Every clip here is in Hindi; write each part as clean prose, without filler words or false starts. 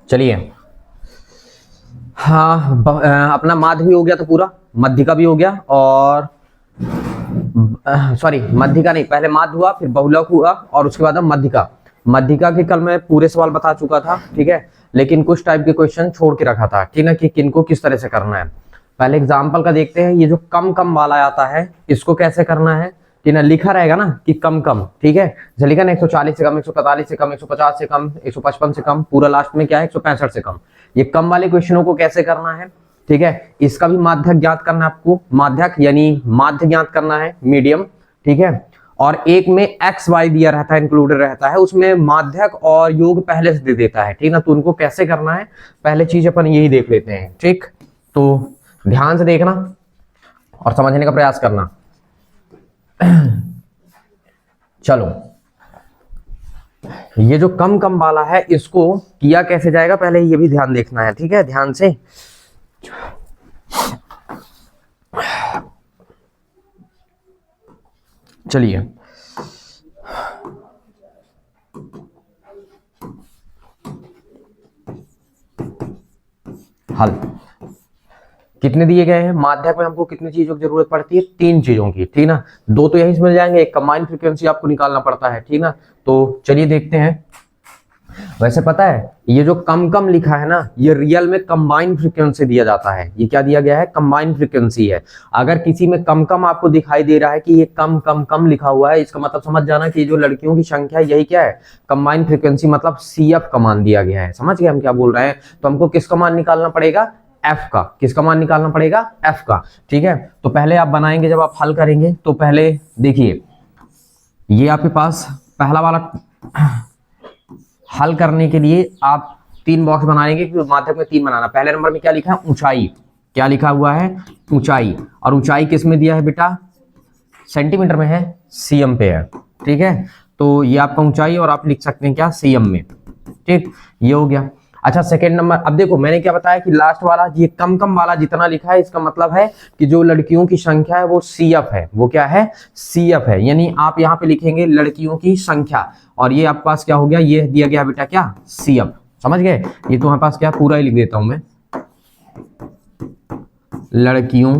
चलिए, हाँ, अपना माध्य भी हो गया तो पूरा, मध्य का भी हो गया, और सॉरी मध्य का नहीं, पहले माध्य हुआ फिर बहुलक हुआ और उसके बाद अब मध्य का। मध्य का के कल मैं पूरे सवाल बता चुका था, ठीक है, लेकिन कुछ टाइप के क्वेश्चन छोड़ के रखा था, ठीक ना, कि किनको किस तरह से करना है। पहले एग्जाम्पल का देखते हैं, ये जो कम कम वाला आता है इसको कैसे करना है, कि ना लिखा रहेगा ना कि कम कम, ठीक है, जैसे लिखा ना 140 से कम, 145 से कम, 150 से कम, 155 से कम, पूरा लास्ट में क्या है 165 से कम। ये कम वाले क्वेश्चनों को कैसे करना है, ठीक है, इसका भी माध्यक ज्ञात करना है आपको, माध्यक यानी माध्य ज्ञात करना है, मीडियम, ठीक है। और एक में एक्स वाई दिया रहता है, इंक्लूडेड रहता है, उसमें माध्यक और योग पहले से दे देता है, ठीक ना, तो उनको कैसे करना है पहले चीज अपन यही देख लेते हैं, ठीक। तो ध्यान से देखना और समझने का प्रयास करना। चलो, ये जो कम कम वाला है इसको किया कैसे जाएगा पहले ये भी ध्यान देखना है, ठीक है, ध्यान से। चलिए, हल कितने दिए गए हैं माध्यक में, हमको कितनी चीजों की जरूरत पड़ती है, 3 चीजों की, ठीक ना, 2 तो यहीं से मिल जाएंगे, एक कंबाइंड फ्रीक्वेंसी आपको निकालना पड़ता है, ठीक ना। तो चलिए देखते हैं। वैसे पता है ये जो कम कम लिखा है ना, ये रियल में कंबाइंड फ्रीक्वेंसी दिया जाता है, ये क्या दिया गया है, कंबाइंड फ्रीक्वेंसी है। अगर किसी में कम कम आपको दिखाई दे रहा है कि ये कम कम कम लिखा हुआ है, इसका मतलब समझ जाना कि जो लड़कियों की संख्या है यही क्या है, कंबाइंड फ्रीक्वेंसी, मतलब CF का मान दिया गया है। समझ गए हम क्या बोल रहे हैं। तो हमको किसका मान निकालना पड़ेगा, F का। किसका मान निकालना पड़ेगा, F का, ठीक है। तो पहले आप बनाएंगे, जब आप हल करेंगे तो पहले देखिए, ये आपके पास पहला वाला हल करने के लिए आप 3 बॉक्स बनाएंगे, क्योंकि माध्यक में 3 बनाना। पहले नंबर में क्या लिखा है, ऊंचाई, क्या लिखा हुआ है, ऊंचाई, और ऊंचाई किस में दिया है बेटा, सेंटीमीटर में है, CM पे है, ठीक है। तो ये आपका ऊंचाई, और आप लिख सकते हैं क्या, CM में, ठीक, ये हो गया। अच्छा, सेकेंड नंबर, अब देखो मैंने क्या बताया कि लास्ट वाला ये कम कम वाला जितना लिखा है, इसका मतलब है कि जो लड़कियों की संख्या है वो CF है, वो क्या है, CF है, यानी आप यहाँ पे लिखेंगे लड़कियों की संख्या, और ये आपके पास क्या हो गया, ये दिया गया बेटा क्या, CF। समझ गए। ये तो हमारे पास क्या, पूरा ही लिख देता हूं मैं, लड़कियों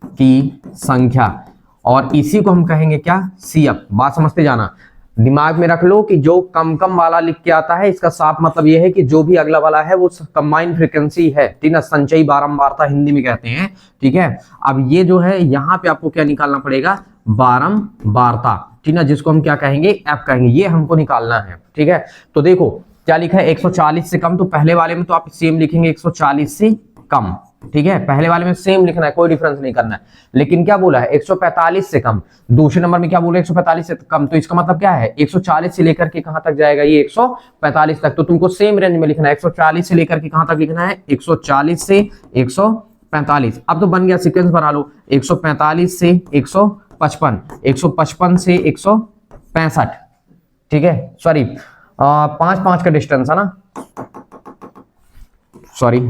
की संख्या, और इसी को हम कहेंगे क्या, CF। बात समझते जाना, दिमाग में रख लो कि जो कम कम वाला लिख के आता है, इसका साफ मतलब यह है कि जो भी अगला वाला है वो कंबाइंड फ्रीक्वेंसी है, ठीक है, संचयी बारंबारता हिंदी में कहते हैं, ठीक है। अब ये जो है यहाँ पे आपको क्या निकालना पड़ेगा, बारंबारता, ठीक है, जिसको हम क्या कहेंगे, F कहेंगे, ये हमको निकालना है, ठीक है। तो देखो क्या लिखा है, 140 से कम, तो पहले वाले में तो आप सेम लिखेंगे 140 से कम, ठीक है, पहले वाले में सेम लिखना है, कोई डिफरेंस नहीं करना है। लेकिन क्या बोला है, 145 से कम, दूसरे नंबर में क्या बोला, 145 से कम, तो इसका मतलब क्या है, 140 से लेकर के कहां तक जाएगा, ये 145 तक। तो तुमको सेम रेंज में लिखना है, 140 से लेकर के कहां तक लिखना है, 140 से 145। अब तो बन गया, सीक्वेंस बना लो, 145 से 155, 155 से 165, ठीक है, सॉरी 5-5 का डिस्टेंस है ना, सॉरी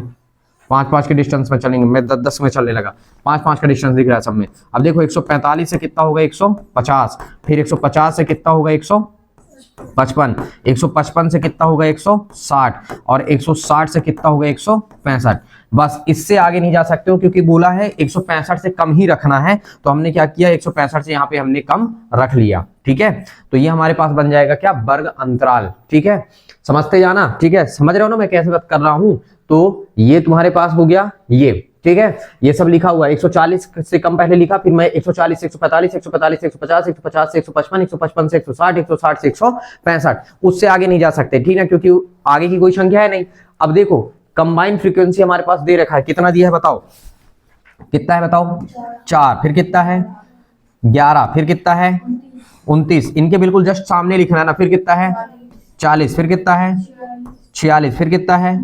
5-5 के डिस्टेंस में चलेंगे, मैं 10-10 में चलने लगा, 5-5 का डिस्टेंस दिख रहा है सब में। अब देखो 145 से कितना होगा, 150, फिर 150 से कितना होगा, 155, 155 से कितना होगा, 160, और 160 से कितना होगा, 165। बस इससे आगे नहीं जा सकते हो, क्योंकि बोला है 165 से कम ही रखना है, तो हमने क्या किया, 165 से यहाँ पे हमने कम रख लिया, ठीक है। तो ये हमारे पास बन जाएगा क्या, वर्ग अंतराल, ठीक है, समझते जाना, ठीक है, समझ रहे हो ना मैं कैसे बात कर रहा हूं। तो ये तुम्हारे पास हो गया ये, ठीक है, ये सब लिखा हुआ है, 140 से कम पहले लिखा, फिर मैं 140 से 145, 145 से 150, 150 से 155, 155 से 160, 160 से 165, उससे आगे नहीं जा सकते, ठीक है, क्योंकि आगे की कोई संख्या है नहीं। अब देखो कंबाइंड फ्रीक्वेंसी हमारे पास दे रखा है, कितना दिया है बताओ, कितना है बताओ, 4, फिर कितना है 11, फिर कितना है 29, इनके बिल्कुल जस्ट सामने लिखना है ना, फिर कितना है 40, फिर कितना है 46, फिर कितना है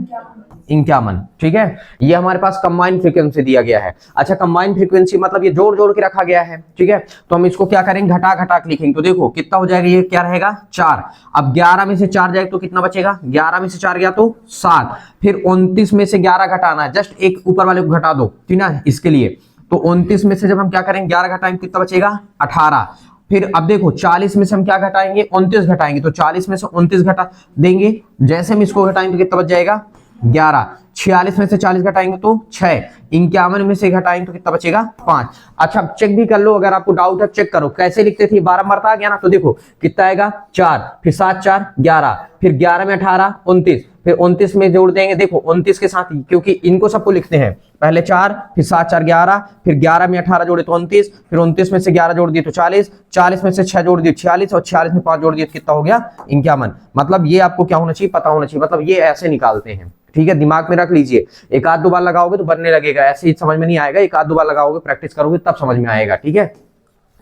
51। ठीक है, ये हमारे पास कंबाइंड फ्रीक्वेंसी दिया गया है। अच्छा, कंबाइंड फ्रीक्वेंसी मतलब ये जोड़ जोड़ के रखा गया है। ठीक है, तो हम इसको क्या करेंगे, घटा घटा के लिखेंगे। तो देखो कितना हो जाएगा, ये क्या रहेगा 4। अब 11 में से 4 जाए तो कितना बचेगा, 11 में से 4 गया तो 7। फिर 29 में से 11 घटाना है, जस्ट एक ऊपर वाले को घटा दो, ठीक ना, इसके लिए। तो 29 में से जब हम क्या करेंगे 11 घटाएंगे कितना बचेगा 18। फिर अब देखो 40 में से हम क्या घटाएंगे 29 घटाएंगे, तो 40 में से 29 घटा देंगे, जैसे हम इसको घटाएंगे तो कितना बच जाएगा 11। 46 में से 40 घटाएंगे तो 6। 51 में से घटाएंगे तो कितना बचेगा 5। अच्छा, चेक भी कर लो, अगर आपको डाउट है चेक करो कैसे लिखते थे, बारंबार आ गया ना। तो देखो कितना आएगा 4, फिर 7 4 11, फिर 11 में 18 29, फिर 29 में जोड़ देंगे। देखो 29 के साथ, क्योंकि इनको सबको लिखते हैं, पहले 4 फिर 7 4 11, फिर 11 में 18 जोड़े तो 29, फिर 29 में से 11 जोड़ दिए तो 40, 40 में से 6 जोड़ दिए 46, और 46 में 5 जोड़ दिए तो कितना हो गया 51। मतलब ये आपको क्या होना चाहिए, पता होना चाहिए, मतलब ये ऐसे निकालते हैं। ठीक है, दिमाग में रख लीजिए, एक आध दो बार लगाओगे तो बनने लगेगा, ऐसे ही समझ में नहीं आएगा, एक आध दो बार लगाओगे प्रैक्टिस करोगे तब समझ में आएगा। ठीक है,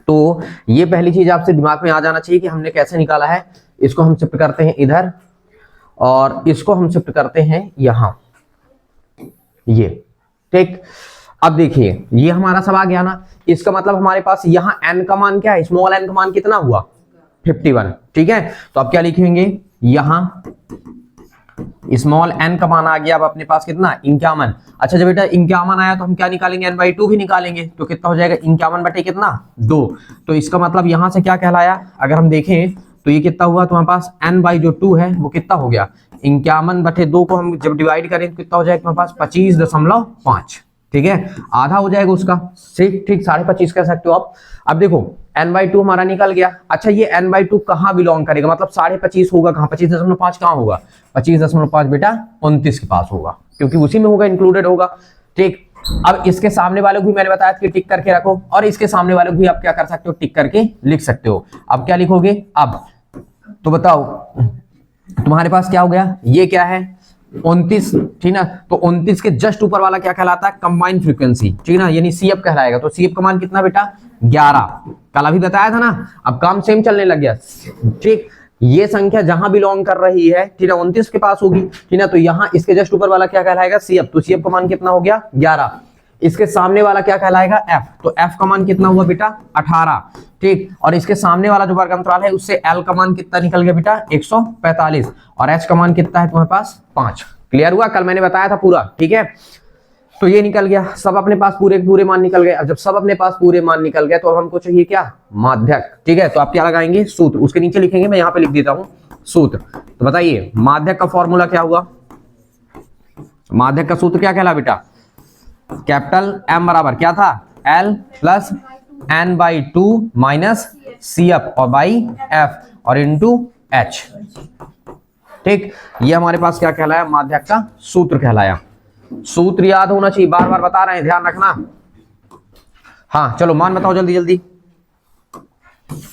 तो ये पहली चीज आपसे दिमाग में आ जाना चाहिए कि हमने कैसे निकाला है। इसको हम शिफ्ट करते हैं इधर, और इसको हम शिफ्ट करते हैं यहां, ये। ठीक, अब देखिए ये हमारा सब आ गया ना, इसका मतलब हमारे पास यहाँ n का मान क्या है, स्मॉल n का मान कितना हुआ 51। ठीक है, तो अब क्या लिखेंगे, यहां स्मॉल n का मान आ गया अब अपने पास कितना 51। अच्छा, जब बेटा 51 आया तो हम क्या निकालेंगे, n/2 भी निकालेंगे, तो कितना हो जाएगा 51 बटे कितना 2। तो इसका मतलब यहां से क्या कहलाया, अगर हम देखें तो ये कितना हुआ तुम्हारे पास n/2 है वो कितना हो गया 51 बटे 2 को हम जब डिवाइड करें तो कितना हो जाएगा तुम्हारे पास 25.5। ठीक है, आधा हो जाएगा उसका, ठीक 25.5 कह सकते हो आप। अब देखो n/2 हमारा निकल गया। अच्छा, ये n/2 कहाँ बिलोंग करेगा, मतलब 25.5 होगा कहाँ, 25.5 कहाँ होगा, 25.5 बेटा 29 के पास होगा, क्योंकि उसी में होगा, इंक्लूडेड होगा। ठीक, अब इसके सामने वाले को भी मैंने बताया कि टिक करके रखो, और इसके सामने वाले को भी आप क्या कर सकते हो, टिक करके लिख सकते हो। अब क्या लिखोगे, अब तो बताओ तुम्हारे पास क्या हो गया, ये क्या है 29, ठीक ना। तो 29 के जस्ट ऊपर वाला क्या कहलाता है, कंबाइंड फ्रीक्वेंसी, ठीक ना, यानी CF कहलाएगा। तो CF का मान कितना बेटा 11, कल अभी बताया था ना। अब काम सेम चलने लग गया। ठीक, ये संख्या जहां बिलोंग कर रही है, ठीक है 29 के पास होगी, ठीक ना, तो यहां इसके जस्ट ऊपर वाला क्या कहलाएगा CF। तो CF का मान कितना हो गया 11। इसके सामने वाला क्या कहलाएगा F, तो F का मान कितना हुआ बेटा 18। ठीक, और इसके सामने वाला जो वर्ग अंतराल है उससे L का मान कितना निकल गया बेटा 145, और H का मान कितना है तुम्हारे पास 5। क्लियर हुआ, कल मैंने बताया था पूरा। ठीक है, तो ये निकल गया, सब अपने पास पूरे पूरे मान निकल गए। अब जब सब अपने पास पूरे मान निकल गए तो अब हमको चाहिए क्या, माध्यक। ठीक है, तो आप क्या लगाएंगे, सूत्र, उसके नीचे लिखेंगे, मैं यहाँ पे लिख देता हूँ सूत्र। तो बताइए माध्यक का फॉर्मूला क्या हुआ, माध्यक का सूत्र क्या कहला बेटा, कैपिटल M बराबर क्या था L plus n/2 minus CF और बाई F और इंटू H। ठीक, ये हमारे पास क्या कहलाया, माध्यक का सूत्र कहलाया। सूत्र याद होना चाहिए, बार बार बता रहे हैं, ध्यान रखना। हाँ चलो मान बताओ जल्दी जल्दी।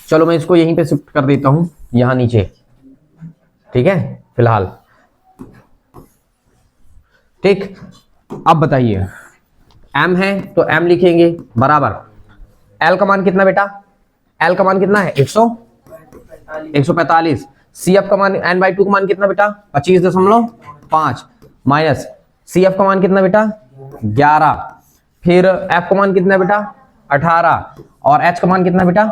चलो मैं इसको यहीं पे शिफ्ट कर देता हूं, यहां नीचे। ठीक है, फिलहाल ठीक। अब बताइए m है तो m लिखेंगे बराबर l का मान कितना बेटा, l का मान कितना है 145। CF का मान n/2 का मान कितना बेटा 25.5 माइनस CF का मान कितना बेटा 11, फिर F का मान कितना बेटा 18 और H का मान कितना बेटा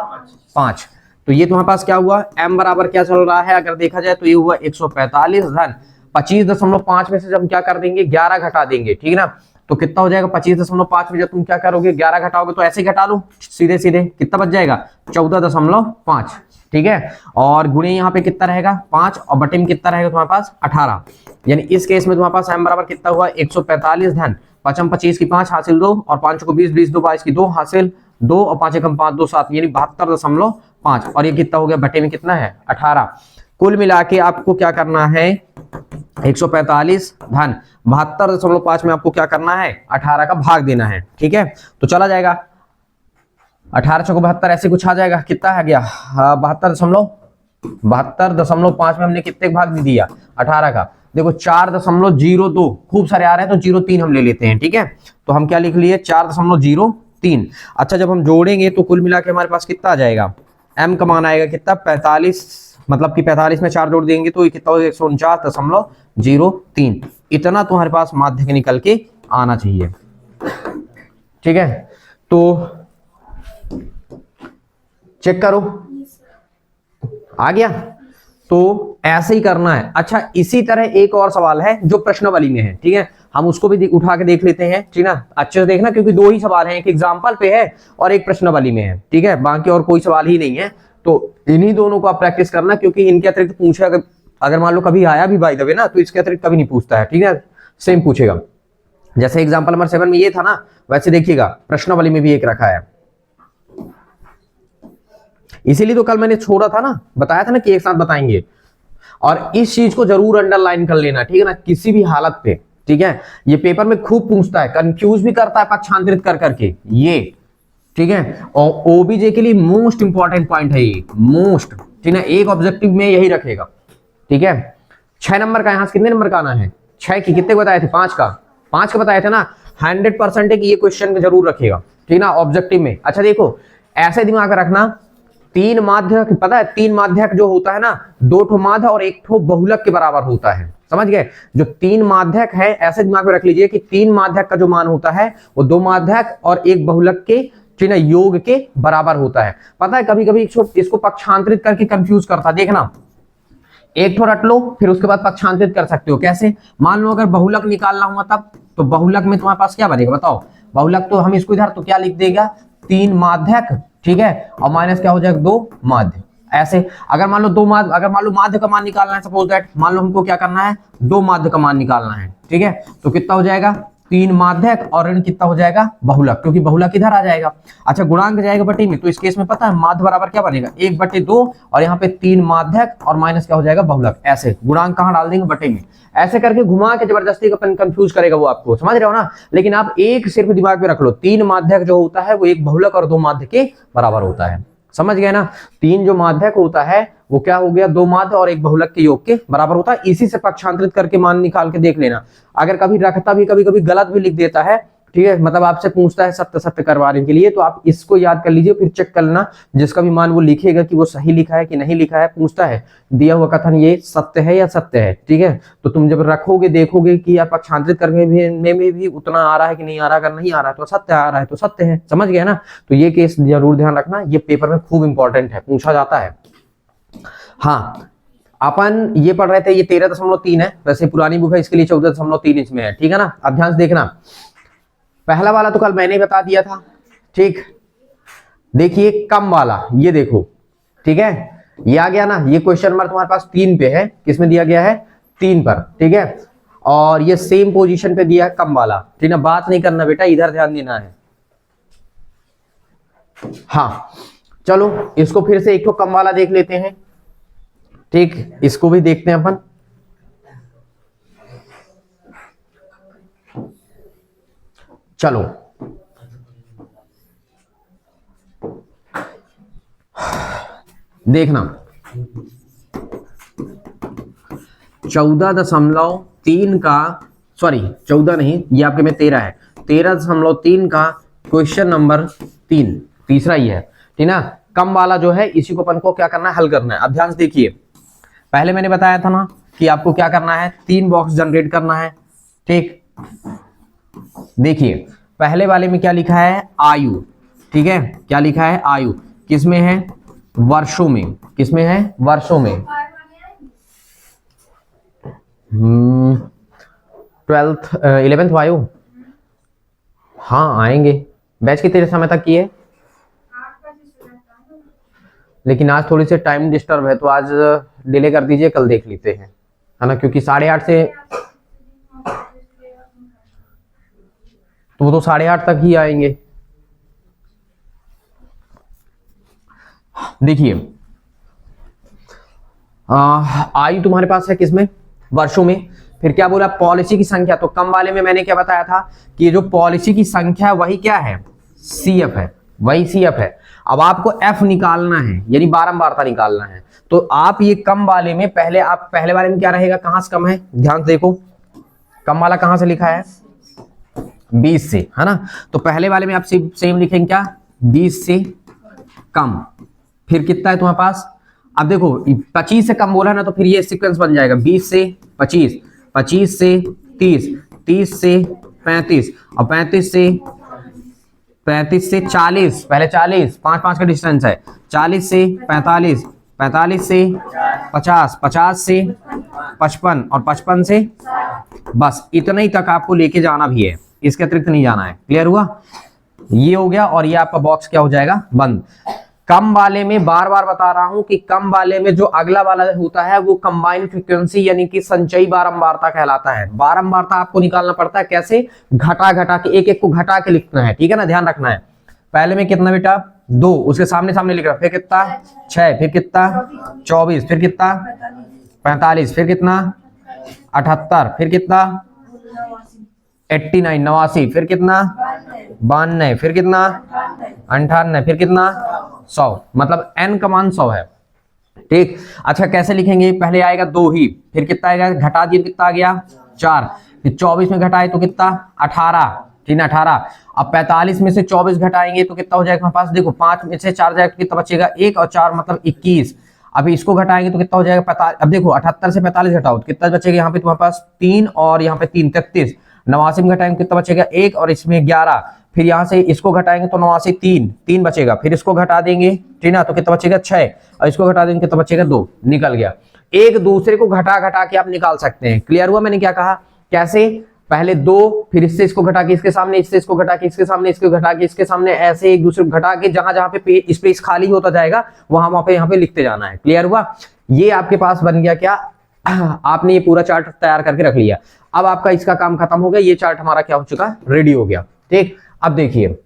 5। तो ये तुम्हारे पास क्या हुआ, m बराबर क्या चल रहा है, अगर देखा जाए तो ये हुआ 145 धन 25.5 में से जब हम क्या कर देंगे 11 घटा देंगे, ठीक ना, तो कितना हो जाएगा 25.5 में जब तुम क्या करोगे 11 घटाओगे तो ऐसे घटा लो सीधे सीधे, कितना बच जाएगा 14.5। ठीक है, और गुणे यहाँ पे कितना रहेगा 5 और बटे में कितना रहेगा तुम्हारे पास 18। यानी इस केस में तुम्हारे पास m बराबर कितना हुआ 145 धन 5 25 की 5 हासिल 2 और 5 को 20 20 2 22 की 2 हासिल 2 और 5 एकम 5 2 7 यानी 72.5 और ये कितना हो गया बटे में कितना है 18। कुल मिला के आपको क्या करना है 145 धन 72.5 में आपको क्या करना है 18 का भाग देना है। ठीक है, तो चला जाएगा 18 चौको 72 ऐसे कुछ आ जाएगा, कितना आ गया 72.5 में हमने कितने भाग दे दिया 18 का, देखो 4.02, खूब सारे आ रहे हैं तो 0.3 हम ले लेते हैं। ठीक है, तो हम क्या लिख लिए 4.03। अच्छा, जब हम जोड़ेंगे तो कुल मिला के हमारे पास कितना आ जाएगा, m का मान आएगा कितना मतलब कि 45 में 4 जोड़ देंगे तो ये कितना हो, 149.03। इतना तुम्हारे पास माध्य निकल के आना चाहिए। ठीक है, तो चेक करो आ गया। तो ऐसे ही करना है। अच्छा, इसी तरह एक और सवाल है जो प्रश्नावली में है, ठीक है, हम उसको भी उठा के देख लेते हैं, ठीक ना, अच्छे से देखना, क्योंकि दो ही सवाल हैं, एक एग्जाम्पल पे है और एक प्रश्नावली में है, ठीक है, बाकी और कोई सवाल ही नहीं है। तो इन्हीं दोनों को आप प्रैक्टिस करना, क्योंकि इनके अतिरिक्त पूछे अगर मान लो कभी आया भी बाय द वे ना, तो इसके अतिरिक्त कभी नहीं पूछता है, ठीक है, सेम पूछेगा। जैसे एग्जाम्पल नंबर 7 में ये था ना, वैसे देखिएगा प्रश्नावली में भी एक रखा है। इसीलिए तो कल मैंने छोड़ा था ना, बताया था ना कि एक साथ बताएंगे। और इस चीज को जरूर अंडरलाइन कर लेना, ठीक है ना, किसी भी हालत पे, ठीक है। ये पेपर में खूब पूछता है, कंफ्यूज भी करता है पक्षांतरित कर करके ये, ठीक है। और ओबीजे के लिए मोस्ट इंपॉर्टेंट पॉइंट है ये, मोस्ट, ठीक है, एक ऑब्जेक्टिव में यही रखेगा, ठीक है। 6 नंबर का, यहां से कितने नंबर का आना है, 6 की कितने बताए थे, 5 का, 5 का बताए थे ना। 100% है कि ये क्वेश्चन जरूर रखेगा, ठीक ना, ऑब्जेक्टिव में। अच्छा देखो, ऐसे दिमाग में रखना, 3 माध्यक, पता है 3 माध्यक जो होता है ना, 2 ठो माध्य और 1 ठो बहुलक के बराबर होता है, समझ गए। जो 3 माध्यक है, ऐसे दिमाग में रख लीजिए कि 3 माध्यक का जो मान होता है वो 2 माध्यक और 1 बहुलक के, ठीक है, योग के बराबर होता है। पता है कभी कभी इसको पक्षांतरित करके कंफ्यूज करता, देखना, एक ठो रट लो, फिर उसके बाद पक्षांतरित कर सकते हो। कैसे, मान लो अगर बहुलक निकालना हुआ तब, तो बहुलक में तुम्हारे पास क्या बनेगा बताओ। बहुलक तो हम इसको इधर तो क्या लिख देगा, 3 माध्यक, ठीक है, और माइनस क्या हो जाएगा, 2 माध्य। ऐसे अगर मान लो 2 माध्य, अगर मान लो माध्य का मान निकालना है, सपोज दैट, मान लो हमको क्या करना है, 2 माध्य का मान निकालना है, ठीक है, तो कितना हो जाएगा, 3 माध्यक और ऋण कितना हो जाएगा, बहुलक, क्योंकि बहुलक इधर आ जाएगा। अच्छा, गुणांक जाएगा बटे में, तो इस केस में पता है माध्य बराबर क्या बनेगा, 1/2, और यहाँ पे 3 माध्यक और माइनस क्या हो जाएगा, बहुलक। ऐसे गुणांक कहाँ डाल देंगे, बटे में। ऐसे करके घुमा के जबरदस्ती कंफ्यूज करेगा वो आपको, समझ रहे हो ना। लेकिन आप एक सिर्फ दिमाग में रख लो, 3 माध्यक जो होता है वो 1 बहुलक और 2 माध्य के बराबर होता है, समझ गए ना। 3 जो माध्यक होता है वो क्या हो गया, 2 माध्य और 1 बहुलक के योग के बराबर होता है। इसी से पक्षांतरित करके मान निकाल के देख लेना। अगर कभी रखता भी, कभी कभी गलत भी लिख देता है, ठीक है, मतलब आपसे पूछता है सत्य सत्य करवाने के लिए, तो आप इसको याद कर लीजिए, फिर चेक कर लेना जिसका भी मान वो लिखेगा कि वो सही लिखा है कि नहीं लिखा है। पूछता है दिया हुआ कथन ये सत्य है या सत्य है, ठीक है, तो तुम जब रखोगे देखोगे कि आप पक्षांतरित करने में भी उतना आ रहा है कि नहीं आ रहा। अगर नहीं आ रहा है तो सत्य आ रहा है तो सत्य है, समझ गए ना। तो ये केस जरूर ध्यान रखना, ये पेपर में खूब इंपॉर्टेंट है, पूछा जाता है। हाँ, अपन ये पढ़ रहे थे, ये 13.3 है, वैसे पुरानी बुक है, इसके लिए 14.3 इंच में है, ठीक है ना। अब ध्यान से देखना, पहला वाला तो कल मैंने बता दिया था, ठीक। देखिए कम वाला, ये देखो, ठीक है, ये आ गया ना, ये क्वेश्चन नंबर तुम्हारे पास 3 पे है, किसमें दिया गया है, 3 पर, ठीक है। और ये सेम पोजीशन पे दिया है कम वाला, ठीक है, बात नहीं करना बेटा, इधर ध्यान देना है। हाँ चलो, इसको फिर से एक तो कम वाला देख लेते हैं, ठीक, इसको भी देखते हैं अपन। चलो देखना, 14.3 का, सॉरी 14 नहीं, ये आपके में 13 है, 13.3 का क्वेश्चन नंबर 3, तीसरा ही है, ठीक ना। कम वाला जो है इसी को अपन को क्या करना है, हल करना है। अब ध्यान से देखिए, पहले मैंने बताया था ना कि आपको क्या करना है, 3 बॉक्स जनरेट करना है, ठीक। देखिए पहले वाले में क्या लिखा है, आयु, ठीक है, क्या लिखा है, आयु, किसमें है, वर्षों में, किसमें है, वर्षों में। 11th वायु, हाँ आएंगे, बैच कितने समय तक की है, लेकिन आज थोड़ी सी टाइम डिस्टर्ब है, तो आज डिले कर दीजिए, कल देख लेते हैं, है ना, क्योंकि 8:30 से, तो वो तो 8:30 तक ही आएंगे। देखिए आयु तुम्हारे पास है किसमें, वर्षों में। फिर क्या बोला, पॉलिसी की संख्या, तो कम वाले में मैंने क्या बताया था कि जो पॉलिसी की संख्या वही क्या है, CF है, वही CF है। अब आपको F निकालना है, यानी बारंबारता निकालना है। तो आप ये कम वाले में पहले, आप पहले वाले में क्या रहेगा, कहां से कम है, ध्यान से देखो, कम वाला कहां से लिखा है, 20 से, है ना। तो पहले वाले में आप सेम लिखेंगे क्या, 20 से कम। फिर कितना है तुम्हारे पास, अब देखो 25 से कम बोला ना तो फिर ये सीक्वेंस बन जाएगा 20 से 25, 25 से 30, 30 से 35 और 35 से 40, पहले 40, 5 का डिस्टेंस है, 40 से 45, 45 से 50, 50 से 55 और 55 से, बस इतना ही तक आपको लेके जाना भी है, इसके अतिरिक्त नहीं जाना है। क्लियर हुआ? ये हो गया और ये आपका बॉक्स क्या हो जाएगा? बंद। कम वाले में बार बार बता रहा हूं कि कम वाले में जो अगला वाला होता है वो कंबाइंड फ्रीक्वेंसी यानी कि संचयी बारंबारता कहलाता है। बारंबारता आपको निकालना पड़ता है कैसे? घटा घटा के, एक एक को घटा के लिखना है, ठीक है ना, ध्यान रखना है। पहले में कितना बेटा? 2, उसके सामने सामने लिख रहा, फिर कितना? 6, फिर कितना? 24, फिर कितना? 45, फिर कितना? 78, फिर कितना? 89, 89, फिर कितना? 92, फिर कितना? 98, फिर कितना? 100, मतलब n का मान 100 है। ठीक, अच्छा कैसे लिखेंगे? पहले आएगा 2 ही, फिर कितना आएगा? घटा दिए, कितना आ गया? 4, फिर 24 में घटाए तो कितना? 18, ठीक है 18। अब 45 में से 24 घटाएंगे तो कितना हो जाएगा हमारे पास? देखो 5 में से 4 जाएगा तो कितना बचेगा? 1 और 4 मतलब 21। अभी इसको घटाएंगे तो कितना हो जाएगा? 45। अब देखो 78 से 45 घटाओ तो कितना बचेगा? यहाँ पे तुम्हारे पास 3 और यहाँ पे 3, 33। 89 में घटाएंगे कितना बचेगा? 1 और इसमें 11। फिर यहाँ से इसको घटाएंगे तो 89 3 बचेगा, फिर इसको घटा देंगे, ठीक ना, तो कितना बचेगा? 6 और इसको घटा देंगे कितना बचेगा? 2। निकल गया। एक दूसरे को घटा घटा के आप निकाल सकते हैं। क्लियर हुआ मैंने क्या कहा? कैसे? पहले 2, फिर इससे इसको घटा के इसके सामने, इससे इसको घटा के इसके सामने, इसको घटा के इसके सामने, ऐसे एक दूसरे को घटा के जहां जहां पे स्पेस खाली होता जाएगा वहां पे यहाँ पे लिखते जाना है। क्लियर हुआ? ये आपके पास बन गया क्या? आपने ये पूरा चार्ट तैयार करके रख लिया। अब आपका इसका काम खत्म हो गया, ये चार्ट हमारा क्या हो चुका? रेडी हो गया। ठीक, अब देखिए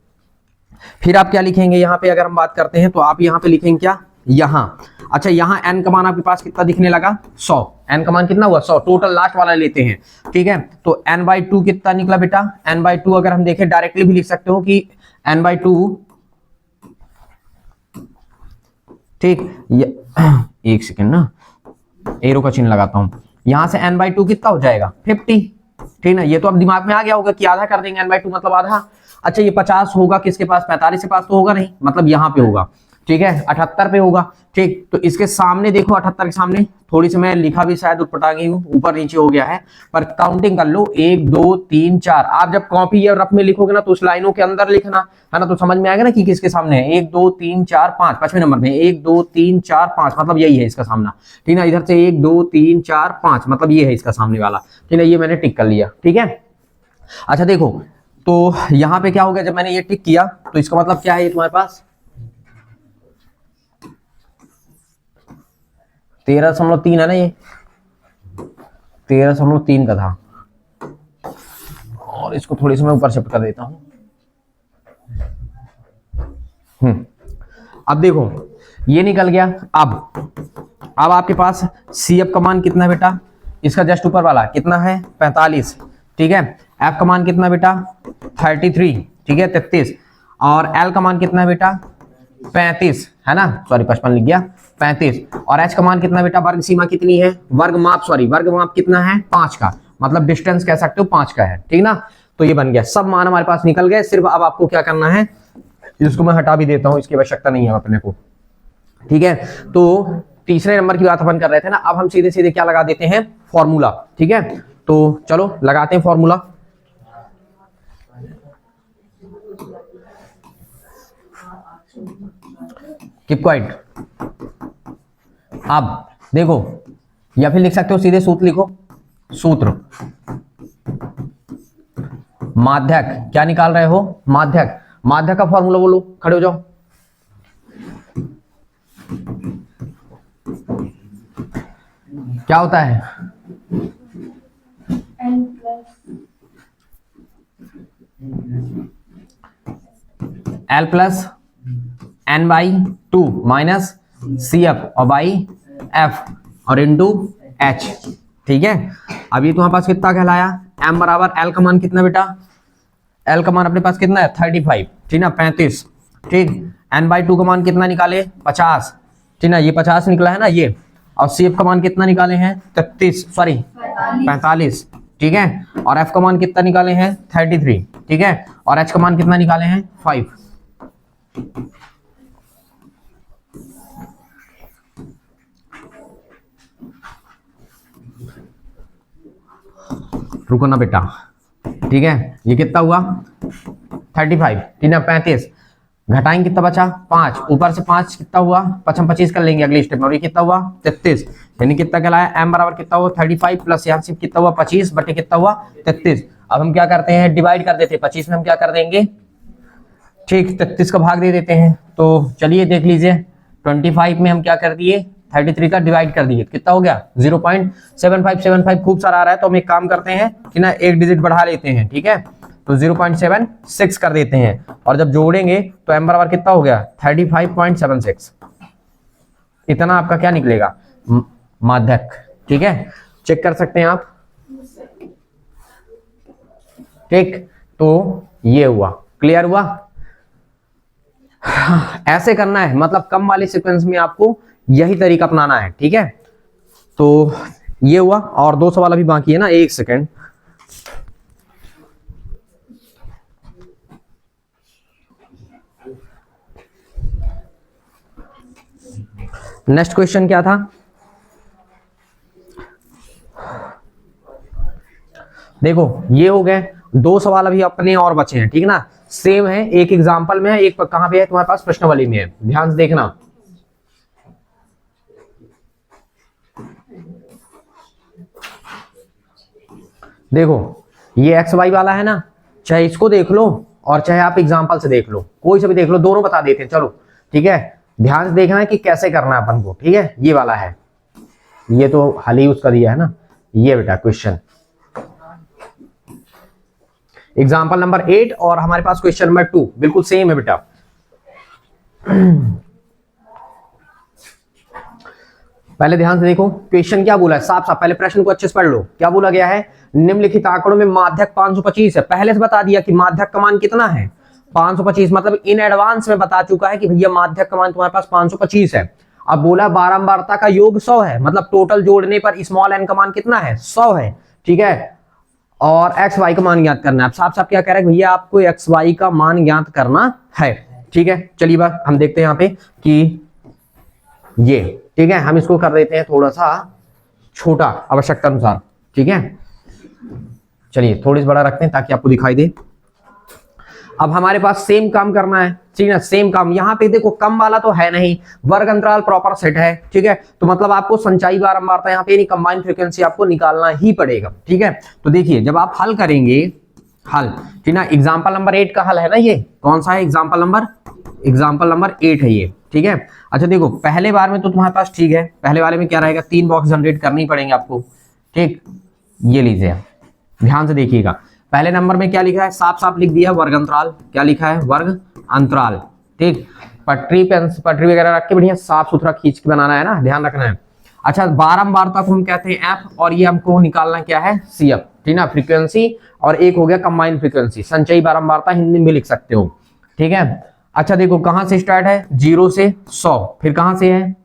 फिर आप क्या लिखेंगे यहाँ पे? अगर हम बात करते हैं तो आप यहाँ पे लिखेंगे क्या? यहाँ। अच्छा यहाँ n का मान आपके पास कितना दिखने लगा? 100। n का मान कितना हुआ? 100। टोटल लास्ट वाला लेते हैं, ठीक है, तो n/2 कितना निकला बेटा? n/2 अगर हम देखें डायरेक्टली भी लिख सकते हो कि n/2, ठीक, एक सेकेंड ना, एरो का चिन्ह लगाता हूं। यहां से n/2 कितना हो जाएगा? 50, ठीक ना। ये तो अब दिमाग में आ गया होगा कि आधा कर देंगे, n/2 मतलब आधा। अच्छा ये 50 होगा किसके पास? 45 के पास तो होगा नहीं, मतलब यहाँ पे होगा, ठीक है, 78 पे होगा। ठीक, तो इसके सामने देखो, 78 के सामने थोड़ी सी मैं लिखा भी शायद उटपटांगी हूँ, ऊपर नीचे हो गया है, पर काउंटिंग कर लो 1 2 3 4। आप जब कॉपी या रफ में लिखोगे ना तो उस लाइनों के अंदर लिखना है ना, तो समझ में आएगा ना कि किसके सामने है। 1 2 3 4 5, 5वें नंबर में 1 2 3 4 5, मतलब यही है इसका सामना, ठीक है। इधर से 1 2 3 4 5, मतलब ये है इसका सामने वाला, ठीक है। ये मैंने टिक कर लिया, ठीक है। अच्छा देखो, तो यहाँ पे क्या हो गया? जब मैंने ये टिक किया तो इसका मतलब क्या है? ये तुम्हारे पास 13.3 है ना, ये 13.3 का था, और इसको थोड़ी सी मैं ऊपर शिफ्ट कर देता हूं। अब देखो ये निकल गया। अब आपके पास CF का मान कितना है बेटा? इसका जस्ट ऊपर वाला कितना है? 45, ठीक है। F का मान कितना बेटा? 33, ठीक है, 33। और L का मान कितना है बेटा? 35, है ना, सॉरी 55 लिख गया, 35। और H का मान कितना बेटा? वर्ग सीमा कितनी है? वर्ग माप कितना है? 5 का, मतलब डिस्टेंस कह सकते हो 5 का है, ठीक ना। तो ये बन गया, सब मान हमारे पास निकल गए। सिर्फ अब आपको क्या करना है, इसको मैं हटा भी देता हूं, इसकी आवश्यकता नहीं है अपने को, ठीक है। तो तीसरे नंबर की बात अपन कर रहे थे ना, अब हम सीधे सीधे क्या लगा देते हैं? फॉर्मूला, ठीक है। तो चलो लगाते हैं फॉर्मूला। Keep quiet. अब देखो, या फिर लिख सकते हो सीधे सूत्र लिखो। सूत्र माध्यक, क्या निकाल रहे हो? माध्यक। माध्यक का फॉर्मूला बोलो, खड़े हो जाओ। क्या होता है? L plus n/2 minus CF और बाई F और इंटू H, ठीक है। अब ये तुम्हारे पास कितना कहलाया? M बराबर L का मान कितना बेटा? L का मान अपने पास कितना है? 35, ठीक ना, 35, ठीक। n/2 का मान कितना निकाले? 50, ठीक ना, ये 50 निकला है ना ये। और CF का मान कितना निकाले हैं? 45, ठीक है। और F का मान कितना निकाले हैं? 33, ठीक है। और H का मान कितना निकाले हैं? 5। रुको ना बेटा, ठीक है, ये कितना हुआ 35, ठीक है 35, घटाएंगे कितना बचा 5, ऊपर से 5 कितना हुआ 25 कर लेंगे अगले स्टेप में, और ये कितना हुआ 33, यानी कितना कहलाया m बराबर कितना हुआ 35 प्लस यहाँ से कितना हुआ 25 बटे कितना हुआ 33। अब हम क्या करते हैं, डिवाइड कर देते हैं, 25 में हम क्या कर देंगे, ठीक 33 का भाग दे देते हैं। तो चलिए देख लीजिए 25 में हम क्या कर दिए 33 का डिवाइड कर दिए, कितना हो गया 0.7575, खूब सारा आ रहा है तो हम एक काम करते हैं कि ना एक डिजिट बढ़ा लेते हैं, ठीक है, तो 0.76 कर देते हैं, और जब जोड़ेंगे तो m बराबर कितना हो गया 35.76, इतना आपका क्या निकलेगा माध्यक, ठीक है, चेक कर सकते हैं आप, ठीक, तो ये हुआ, क्लियर हुआ। ऐसे करना है, मतलब कम वाले सीक्वेंस में आपको यही तरीका अपनाना है, ठीक है। तो ये हुआ, और 2 सवाल अभी बाकी है ना, 1 सेकेंड, नेक्स्ट क्वेश्चन क्या था, देखो ये हो गए 2 सवाल अभी अपने और बचे हैं, ठीक ना, सेम है, एक एग्जांपल में है, एक कहां पे है तुम्हारे पास प्रश्नावली में है, ध्यान से देखना। देखो ये एक्स वाई वाला है ना, चाहे इसको देख लो और चाहे आप एग्जांपल से देख लो, कोई से भी देख लो, दोनों बता देते हैं, चलो ठीक है, ध्यान से देखना है कि कैसे करना है अपन को, ठीक है। ये वाला है, ये तो हाल ही उसका दिया है ना, ये बेटा क्वेश्चन एग्जाम्पल नंबर 8 और हमारे पास क्वेश्चन नंबर 2 बिल्कुल सेम है बेटा। पहले ध्यान से देखो क्वेश्चन क्या बोला है, साफ साफ पहले प्रश्न को अच्छे से पढ़ लो, क्या बोला गया है, निम्नलिखित आंकड़ों में माध्यक 525 है, पहले से बता दिया कि माध्यक का मान कितना है 525, मतलब इन एडवांस में बता चुका है कि भैया माध्यक का मान तुम्हारे पास 525 है। अब बोला बारंबारता का योग 100 है, मतलब टोटल जोड़ने पर स्मॉल एन का मान कितना है 100 है, ठीक है, और एक्स वाई का मान ज्ञात करना है। साफ साफ क्या कह रहा है भैया, आपको एक्स वाई का मान ज्ञात करना है, ठीक है। चलिए बात हम देखते हैं यहाँ पे कि ये, ठीक है, हम इसको कर देते हैं थोड़ा सा छोटा आवश्यकता अनुसार, ठीक है, चलिए थोड़ी सी बड़ा रखते हैं ताकि आपको दिखाई दे। अब हमारे पास सेम काम करना है, ठीक है, सेम काम, यहाँ पे देखो कम वाला तो है नहीं, वर्ग अंतराल प्रॉपर सेट है, ठीक है, तो मतलब आपको संचाई बारंबारता यहाँ पे नहीं कंबाइंड फ्रीक्वेंसी आपको निकालना ही पड़ेगा, ठीक है। तो देखिए जब आप हल करेंगे, हल, ठीक ना, एग्जाम्पल नंबर 8 का हल है ना, ये कौन सा है, एग्जाम्पल नंबर 8 है ये, ठीक है। अच्छा देखो पहले बार में तो तुम्हारे पास ठीक है, पहले वाले में क्या रहेगा, 3 बॉक्स जनरेट करने ही पड़ेंगे आपको, ठीक, ये लीजिए ध्यान से देखिएगा, पहले नंबर में क्या लिखा है, साफ साफ लिख दिया वर्ग अंतराल, क्या लिखा है वर्ग अंतराल, ठीक, पटरी वगैरह रख के बढ़िया साफ सुथरा खींच के बनाना है ना, ध्यान रखना है। अच्छा बारंबारता को हम कहते हैं एफ, और ये हमको निकालना क्या है सी एफ, ठीक ना, फ्रीक्वेंसी, और एक हो गया कंबाइंड फ्रीक्वेंसी, संचयी बारंबारता हिंदी में लिख सकते हो, ठीक है। अच्छा देखो कहां से स्टार्ट है, 0 से 100, फिर कहां से है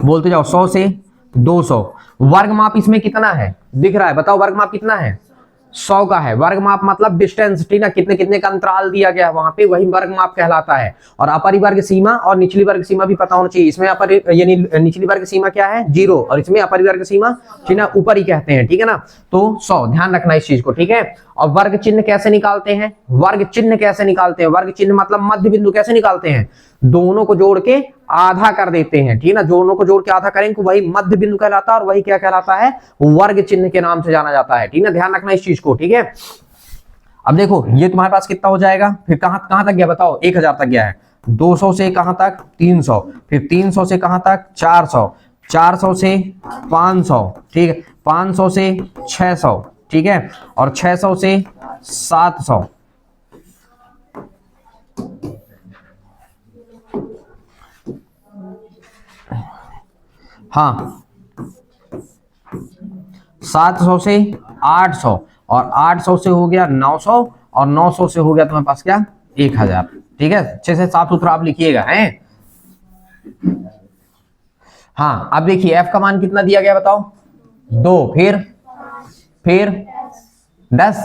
बोलते जाओ, 100 से 200, वर्ग माप इसमें कितना है दिख रहा है, बताओ वर्ग माप कितना है 100 का है, वर्ग माप मतलब डिस्टेंस, ठीक ना, कितने कितने का अंतराल दिया गया है वहां पे, वही वर्ग माप कहलाता है। और अपर वर्ग सीमा और निचली वर्ग सीमा भी पता होना चाहिए, इसमें अपर यानी निचली वर्ग सीमा क्या है 0, और इसमें अपर वर्ग सीमा, ठीक ना, ऊपर ही कहते हैं, ठीक है ना, तो 100 ध्यान रखना इस चीज को, ठीक है। और वर्ग चिन्ह कैसे निकालते हैं, वर्ग चिन्ह कैसे निकालते हैं, वर्ग चिन्ह मतलब मध्य बिंदु कैसे निकालते हैं, दोनों को जोड़ के आधा कर देते हैं, ठीक है ना, दोनों को जोड़ के आधा करेंगे तो वही मध्य बिंदु कहलाता है, और वही क्या कहलाता है वर्ग चिन्ह के नाम से जाना जाता है, ठीक है, ध्यान रखना इस चीज को, ठीक है। अब देखो ये तुम्हारे पास कितना हो जाएगा, फिर कहां तक गया बताओ, 1000 तक गया है, 200 से कहां तक 300, फिर 300 से कहां तक 400, 400 से 500, ठीक है, 500 से 600, ठीक है, और 600 से 700, हाँ 700 से 800, और 800 से हो गया 900, और 900 से हो गया तुम्हारे पास क्या 1000, ठीक है, अच्छे से साफ सुथरा आप लिखिएगा हैं। हाँ अब देखिए f का मान कितना दिया गया बताओ 2, फिर 10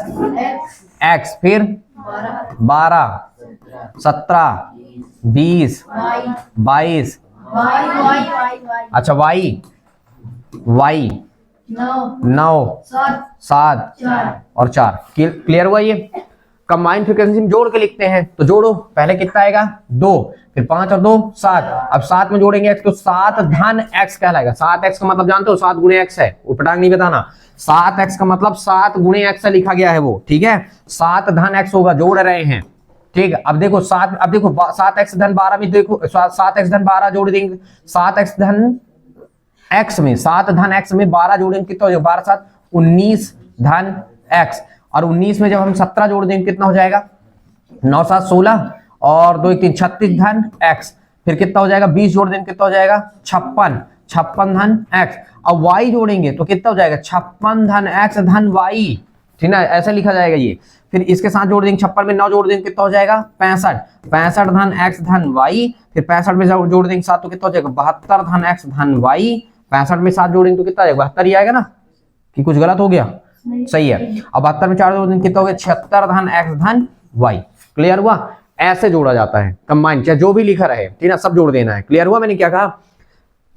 x, फिर 12, 17, 20, 22, अच्छा y 9 7 और 4। क्लियर हुआ? ये कंबाइंड फ्रीक्वेंसी में जोड़ के लिखते हैं, तो जोड़ो। पहले कितना आएगा 2, फिर 5 और 2 7। अब 7 में जोड़ेंगे x तो 7 धन x कहलाएगा। 7x का मतलब जानते हो 7 गुणे x है, उठटांग नहीं बताना। 7x का मतलब 7 गुणे x से लिखा गया है वो, ठीक है। 7 धन x होगा, जोड़ रहे हैं, ठीक है। अब देखो 7x धन 12 में देखो 7x धन 12 जोड़ देंगे। 7x धन x में 7 धन x में 12 जोड़ेंगे कितना हो जाएगा? 12 7 19 धन x, और 19 में जब हम 17 जोड़ देंगे कितना हो जाएगा? 9 7 16 और 2 1 3 36 धन x। फिर कितना हो जाएगा? 20 जोड़ देंगे कितना हो जाएगा? 56 धन x। अब y जोड़ेंगे तो कितना हो जाएगा? 56 धन x धन y, ठीक है, ऐसा लिखा जाएगा ये। फिर इसके साथ जोड़ देंगे 56 में 9 जोड़ देंगे कितना हो जाएगा? 65 धन x धन y। फिर 65 में जोड़ देंगे 7 तो कितना हो जाएगा? 72 धन x धन y। 65 में 7 जोड़ेंगे तो कितना आएगा? 72 ही आएगा ना, कि कुछ गलत हो गया? सही है। अब 72 में 4 जोड़ देंगे कितना हो गया? 76 धन x धन y। क्लियर हुआ? ऐसे जोड़ा जाता है कंबाइन, चाहे जो भी लिखा रहे, ठीक है, सब जोड़ देना है। क्लियर हुआ? मैंने क्या कहा?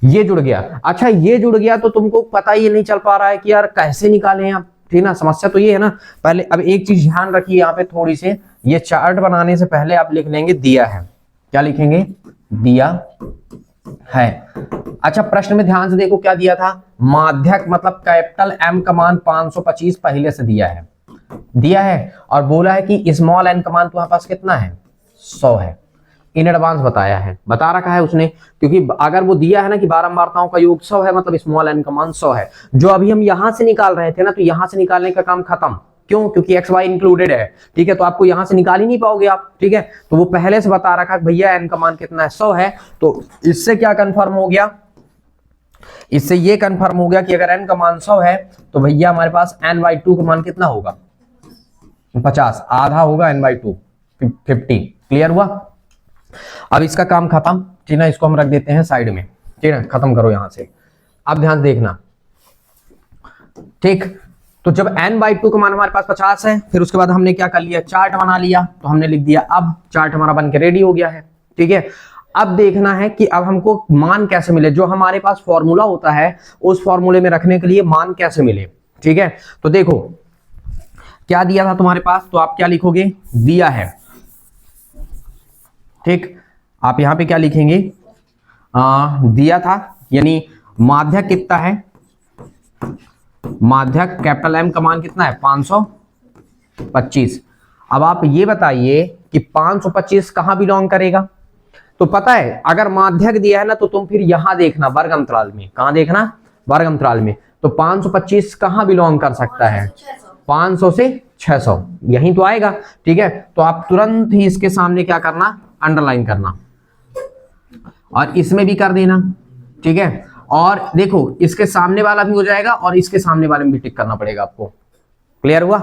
ये जुड़ गया। अच्छा, ये जुड़ गया तो तुमको पता ही नहीं चल पा रहा है कि यार कैसे निकालें आप, ठीक ना। समस्या तो ये है ना। पहले अब एक चीज ध्यान रखिए यहाँ पे थोड़ी सी, ये चार्ट बनाने से पहले आप लिख लेंगे दिया है। क्या लिखेंगे? दिया है। अच्छा, प्रश्न में ध्यान से देखो क्या दिया था? माध्यक मतलब कैपिटल M का मान 525 पहले से दिया है और बोला है कि स्मॉल n का मान तुम्हारे पास कितना है? 100 है। इन एडवांस बताया है, बता रखा है उसने, क्योंकि अगर वो दिया है ना कि बारंबारताओं का योग 100 है, मतलब स्मॉल n का मान 100 है। जो अभी हम यहां से निकाल रहे थे ना, तो यहां से निकालने का काम खत्म। क्यों? क्योंकि x y इंक्लूडेड है, ठीक है, तो आपको यहां से निकाल ही नहीं पाओगे आप, ठीक है। तो वो पहले से बता रखा है भैया n का मान कितना है? 100 है। तो इससे क्या कंफर्म हो गया? इससे ये कंफर्म हो गया कि अगर n का मान 100 है तो भैया हमारे पास n/2 का मान कितना होगा? 50, आधा होगा n/2, 50। क्लियर हुआ? अब इसका काम खत्म, ठीक है, इसको हम रख देते हैं साइड में, ठीक है, खत्म करो यहां से। अब ध्यान देखना, ठीक। तो जब n/2 का मान हमारे पास 50 है, फिर उसके बाद हमने क्या कर लिया? चार्ट बना लिया। तो हमने लिख दिया, अब चार्ट हमारा बन के रेडी हो गया है, ठीक है। अब देखना है कि अब हमको मान कैसे मिले। जो हमारे पास फॉर्मूला होता है उस फॉर्मूले में रखने के लिए मान कैसे मिले, ठीक है। तो देखो क्या दिया था तुम्हारे पास, तो आप क्या लिखोगे? दिया है, ठीक। आप यहां पे क्या लिखेंगे? दिया था, यानी माध्यक कितना है? माध्यक कैपिटल M का मान कितना है? 525। अब आप ये बताइए कि 525 कहां बिलोंग करेगा? तो पता है, अगर माध्यक दिया है ना तो तुम फिर यहां देखना वर्ग अंतराल में। कहां देखना? वर्ग अंतराल में। तो 525 कहां बिलोंग कर सकता है? 500 से 600, यहीं तो आएगा, ठीक है। तो आप तुरंत ही इसके सामने क्या करना? अंडरलाइन करना, और इसमें भी कर देना, ठीक है। और देखो इसके सामने वाला भी हो जाएगा और इसके सामने वाले में भी टिक करना पड़ेगा आपको। क्लियर हुआ?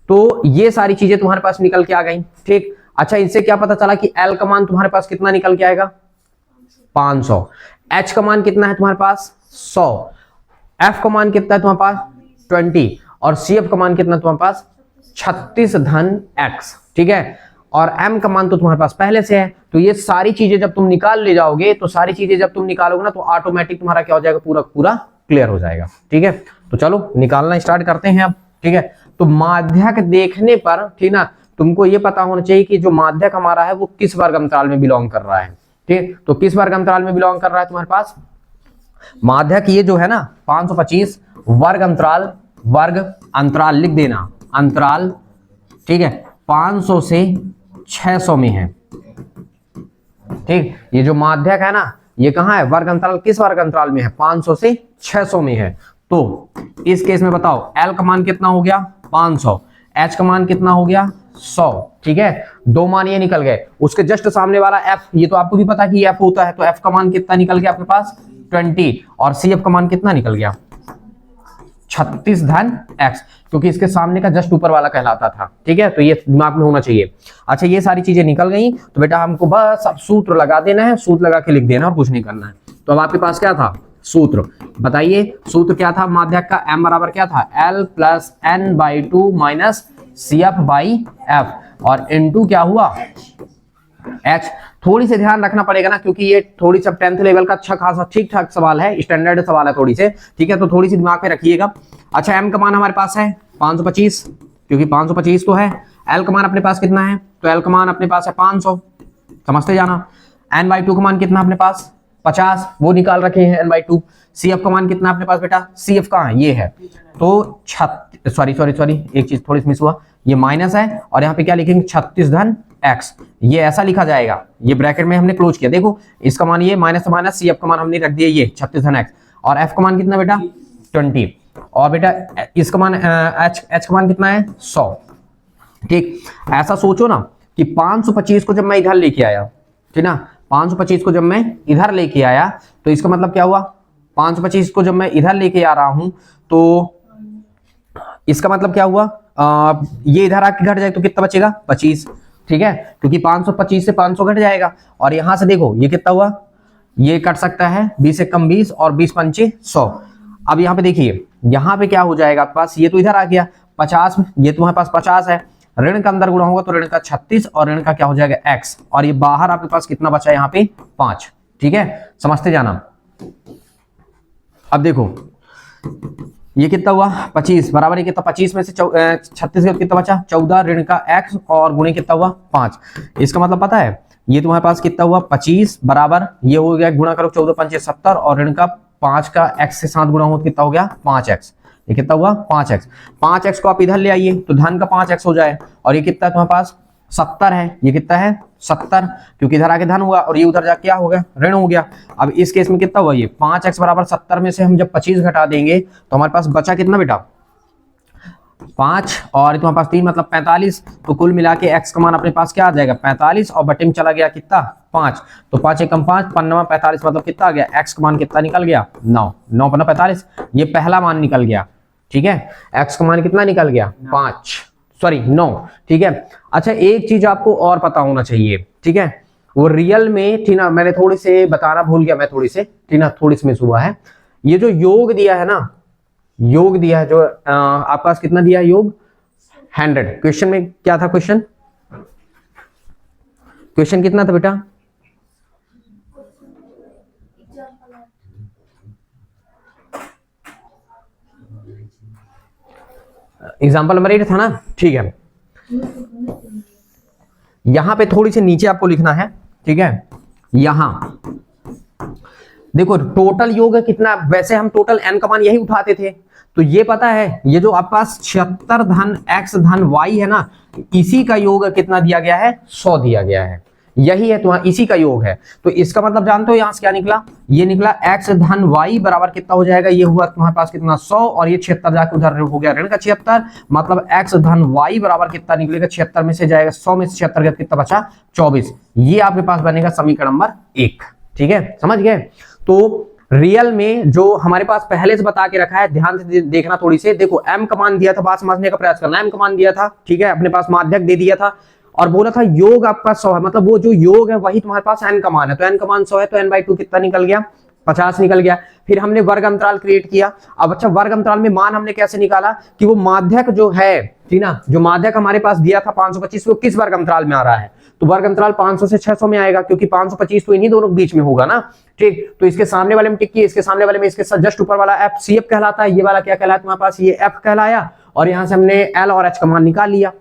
तो ये सारी चीजें तुम्हारे पास निकल के आ गई, ठीक। अच्छा, इससे क्या पता चला कि L का मान तुम्हारे पास कितना निकल के आएगा? 500। H का मान कितना है तुम्हारे पास? 100। F का मान कितना है तुम्हारे पास? 20। और CF का मान कितना तुम्हारे पास? 36 धन x, ठीक है। और M का मान तो तुम्हारे पास पहले से है। तो ये सारी चीजें जब तुम निकाल ले जाओगे, तो सारी चीजें जब तुम निकालोगे ना, तो ऑटोमेटिक तुम्हारा क्या हो जाएगा? पूरा पूरा क्लियर हो जाएगा, ठीक है। तो चलो निकालना स्टार्ट करते हैं अब, ठीक है। तो माध्यक देखने पर, ठीक ना, तुमको ये पता होना चाहिए कि जो माध्यक हमारा है वो किस वर्ग अंतराल में बिलोंग कर रहा है, ठीक। तो किस वर्ग अंतराल में बिलोंग कर रहा है तुम्हारे पास माध्यक? ये जो है ना 525 वर्ग अंतराल लिख देना, अंतराल, ठीक है, 500 से 600 में है, ठीक। ये जो माध्यक है ना, ये कहां है? वर्ग अंतराल। किस वर्ग अंतराल में है? 500 से 600 में है। तो इस केस में बताओ L का मान कितना हो गया? 500। H का मान कितना हो गया? 100, ठीक है। दो मान ये निकल गए। उसके जस्ट सामने वाला F, ये तो आपको भी पता कि F होता है, तो F का मान कितना निकल गया आपके पास? 20। और CF का मान कितना निकल गया? 36 धन x, क्योंकि इसके सामने का जस्ट ऊपर वाला कहलाता था, ठीक है। तो ये दिमाग में होना चाहिए। अच्छा, ये सारी चीजें निकल गई, तो बेटा हमको बस अब सूत्र लगा देना है, सूत्र लगा के लिख देना और कुछ नहीं करना है। तो अब आपके पास क्या था? सूत्र। बताइए सूत्र क्या था माध्यक का? M बराबर क्या था? L plus n/2 minus CF/F, और N2 क्या हुआ? H। थोड़ी सी ध्यान रखना पड़ेगा ना, क्योंकि ये थोड़ी सा 10th लेवल का अच्छा खासा ठीक ठाक सवाल है, स्टैंडर्ड सवाल है थोड़ी से, ठीक है, तो थोड़ी सी दिमाग में रखिएगा। अच्छा, m का मान हमारे पास है 525, क्योंकि 525 तो है। l का मान अपने पास कितना है, तो l का मान अपने पास है 500, समझते जाना। n/2 का मान कितना अपने पास 50, वो निकाल रखे हैं n/2। cf का मान कितना अपने पास बेटा, cf कहाँ है, ये है, तो सॉरी एक चीज थोड़ी सी मिस हुआ, ये माइनस है और यहाँ पे क्या लिखेंगे 36 धन x, ये ऐसा लिखा जाएगा, ये ब्रैकेट में हमने क्लोज किया। देखो इसका मान ये माइनस माइनस, cf का मान हमने रख दिया ये 36 धन x, और f का मान कितना बेटा 20, और बेटा इसका मान h का मान कितना है 100। ठीक, ऐसा सोचो ना कि 525 को जब मैं इधर लेके आया, ठीक ना, 525 को जब मैं इधर लेके आया तो इसका मतलब क्या हुआ, 525 को जब मैं इधर लेके आ रहा हूं तो इसका मतलब क्या हुआ, ये इधर आके घट जाए तो कितना बचेगा 25, ठीक है, क्योंकि 525 से 500 घट जाएगा। और यहां से देखो ये कितना हुआ, ये कट सकता है 20 से कम 20 और 20 पंचे 100। अब यहाँ पे देखिए, यहाँ पे क्या हो जाएगा आपके पास, ये तो इधर आ गया 50, ये तुम्हारे पास 50 है, ऋण का अंदर गुणा होगा तो ऋण का 36 और ऋण का क्या हो जाएगा x, और ये बाहर आपके पास कितना बचा है यहाँ पे 5, ठीक है, समझते जाना। अब देखो ये कितना हुआ 25 बराबर ये कितना, 25 में से 36 का कितना बचा 14, ऋण का x और गुणे कितना हुआ 5। इसका मतलब पता है, ये तुम्हारे पास कितना हुआ 25 बराबर ये हो गया, गुणा करो 14 पंचे 70 और ऋण का 5 का x से 7 गुणा हो तो कितना हो गया 5x, ये कितना हुआ 5x। 5x को आप इधर ले आइए तो धन का 5x हो जाए, और ये कितना है तुम्हारे पास 70 है, ये कितना है 70, क्योंकि इधर आके धन हुआ और ये उधर जाके क्या हो गया ऋण हो गया। अब इस केस में कितना हुआ, ये 5x बराबर 70 में से हम जब 25 घटा देंगे तो हमारे पास बचा कितना बेटा 5, और तुम्हारे पास 3 मतलब 45, तो कुल मिला के x का मान अपने पास क्या आ जाएगा 45, और बटे में चला गया कितना 5, तो 5 एकम 5 5 45 मतलब कितना आ गया, x का मान कितना निकल गया 9, 9 पन्ना 45, ये पहला मान निकल गया, ठीक है, x का मान कितना निकल गया 9, ठीक है। अच्छा, एक चीज आपको और पता होना चाहिए, ठीक है, वो रियल में, ठीक ना, मैंने थोड़ी से बताना भूल गया, मैं थोड़ी से, ठीक ना, थोड़ी सी मिस हुआ है। ये जो योग दिया है ना, योग दिया है जो आपके पास कितना दिया है योग 100, क्वेश्चन में क्या था, क्वेश्चन कितना था बेटा, एग्जाम्पल नंबर 8 था ना, ठीक है। यहां पे थोड़ी सी नीचे आपको लिखना है, ठीक है, यहां देखो टोटल योग कितना, वैसे हम टोटल n का मान यही उठाते थे, तो ये पता है ये जो आपके पास 76 धन x धन y है ना, इसी का योग कितना दिया गया है 100 दिया गया है, यही है तुम्हारा इसी का योग है। तो इसका मतलब जानते हो यहां से क्या निकला, ये निकला x धन y बराबर कितना हो जाएगा, ये हुआ तुम्हारे पास कितना 100, और ये 76 जाके उधर हो गया ऋण का 76, मतलब x धन y बराबर कितना निकलेगा 76 में से जाएगा 100 में से 76 गया कितना बचा 24, ये आपके पास बनेगा समीकरण नंबर 1, ठीक है, समझ गए। तो रियल में जो हमारे पास पहले से बता के रखा है, ध्यान से देखना थोड़ी से, देखो m का मान दिया था, बात समझने का प्रयास करना, m का मान दिया था, ठीक है, अपने पास माध्यक दे दिया था और बोला था योग आपका 100 है, मतलब वो जो योग है वही तुम्हारे पास n का मान है, तो n का मान 100 है, तो n/2 कितना निकल गया 50 निकल गया। फिर हमने वर्ग अंतराल क्रिएट किया। अब अच्छा, वर्ग अंतराल में मान हमने कैसे निकाला कि वो माध्यक जो है, ठीक ना, जो माध्यक हमारे पास दिया था 525, वो किस वर्ग अंतराल में आ रहा है, तो वर्ग अंतराल 500 से 600 में आएगा, क्योंकि 525 तो इन्हीं दोनों के बीच में होगा ना, ठीक, तो इसके सामने वाले में टिक किए, इसके सामने वाले में, इसके जस्ट ऊपर वाला एफ CF कहलाता है, ये वाला क्या कहलाता है तुम्हारे पास, ये f कहलाया, और यहां से हमने l और h का मान निकाल लिया,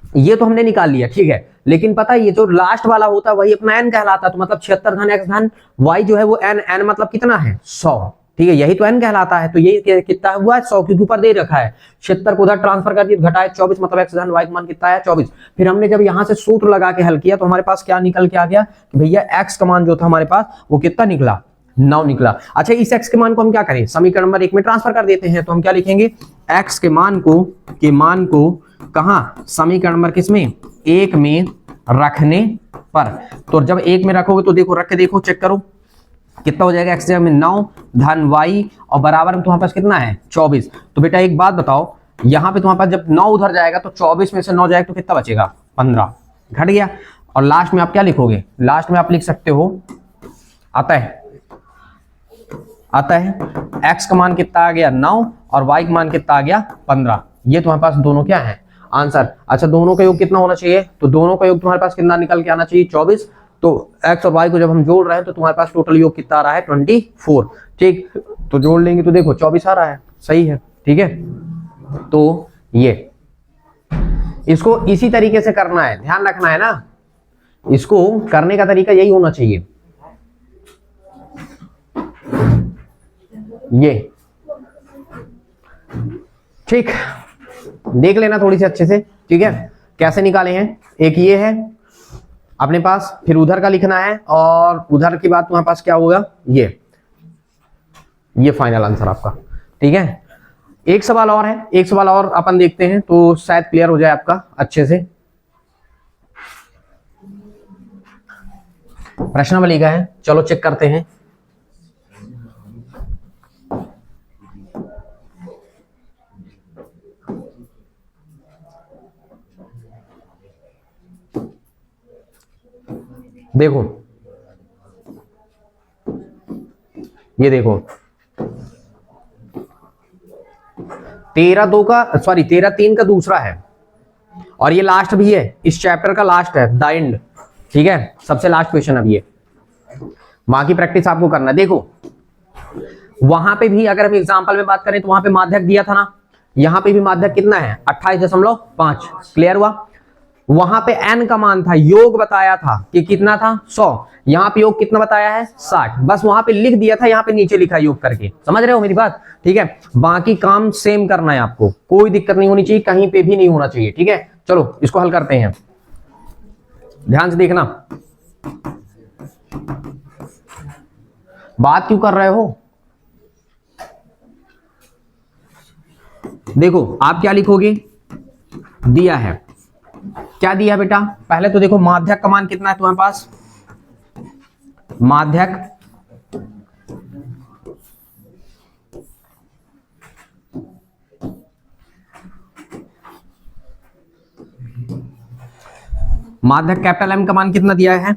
ये तो हमने निकाल लिया, ठीक है, लेकिन पता है ये जो लास्ट वाला होता है वही अपना n कहलाता है, तो मतलब 76 धन x धन y जो है वो n मतलब कितना है 100, ठीक है, यही तो n कहलाता है, तो ये कितना हुआ 100, क्योंकि ऊपर दे रखा है, 76 को उधर ट्रांसफर कर दिया, घटाए 24, मतलब x धन y का मान कितना है 24। फिर हमने जब यहां से सूत्र लगा के हल किया तो हमारे पास क्या निकल के आ गया कि भैया x का मान जो था हमारे पास वो कितना निकला 9 निकला। अच्छा, इस x के मान को हम क्या करें, समीकरण नंबर 1 में ट्रांसफर कर देते हैं, तो हम क्या लिखेंगे x के मान को कहां, समीकरण नंबर किसमें 1 में रखने पर, तो जब 1 में रखोगे तो देखो रख के देखो, चेक करो कितना हो जाएगा, x जगह में 9 धन y और बराबर में तुम्हारे पास कितना है 24। तो बेटा एक बात बताओ, यहाँ पे तुम्हारे पास जब 9 उधर जाएगा तो 24 में से 9 जाएगा तो कितना बचेगा 15, घट गया, और लास्ट में आप क्या लिखोगे, लास्ट में आप लिख सकते हो, आता है x का मान कितना आ गया 9 और y का मान कितना आ गया 15, ये तुम्हारे पास दोनों क्या है आंसर। अच्छा, दोनों का योग कितना होना चाहिए, तो दोनों का योग तुम्हारे पास कितना निकल के आना चाहिए 24, तो x और y को जब हम जोड़ रहे हैं तो तुम्हारे पास टोटल योग कितना आ रहा है 24। ठीक, तो जोड़ लेंगे तो देखो 24 आ रहा है, सही है। ठीक है, तो ये इसको इसी तरीके से करना है, ध्यान रखना है ना, इसको करने का तरीका यही होना चाहिए। ये ठीक, देख लेना थोड़ी सी अच्छे से। ठीक है, कैसे निकाले हैं, एक ये है अपने पास, फिर उधर का लिखना है, और उधर के बाद तुम्हारे पास क्या होगा, ये फाइनल आंसर आपका। ठीक है, एक सवाल और है, एक सवाल और अपन देखते हैं तो शायद क्लियर हो जाए आपका अच्छे से। प्रश्नावली का है, चलो चेक करते हैं। देखो ये देखो 13-3 का दूसरा है, और ये लास्ट भी है, इस चैप्टर का लास्ट है, द एंड। ठीक है, सबसे लास्ट क्वेश्चन अब ये, वहां की प्रैक्टिस आपको करना है। देखो वहां पे भी अगर हम एग्जांपल में बात करें तो वहां पे माध्यक दिया था ना, यहां पे भी माध्यक कितना है 28.5। क्लियर हुआ, वहां पे n का मान था, योग बताया था कि कितना था 100, यहाँ पे योग कितना बताया है 60, बस वहां पे लिख दिया था, यहाँ पे नीचे लिखा योग करके। समझ रहे हो मेरी बात? ठीक है, बाकी काम सेम करना है आपको, कोई दिक्कत नहीं होनी चाहिए, कहीं पे भी नहीं होना चाहिए। ठीक है, चलो इसको हल करते हैं, ध्यान से देखना। बात क्यों कर रहे हो? देखो आप क्या लिखोगे, दिया है, क्या दिया बेटा, पहले तो देखो माध्यक का मान कितना है तुम्हारे पास, माध्यक कैपिटल एम का मान कितना दिया है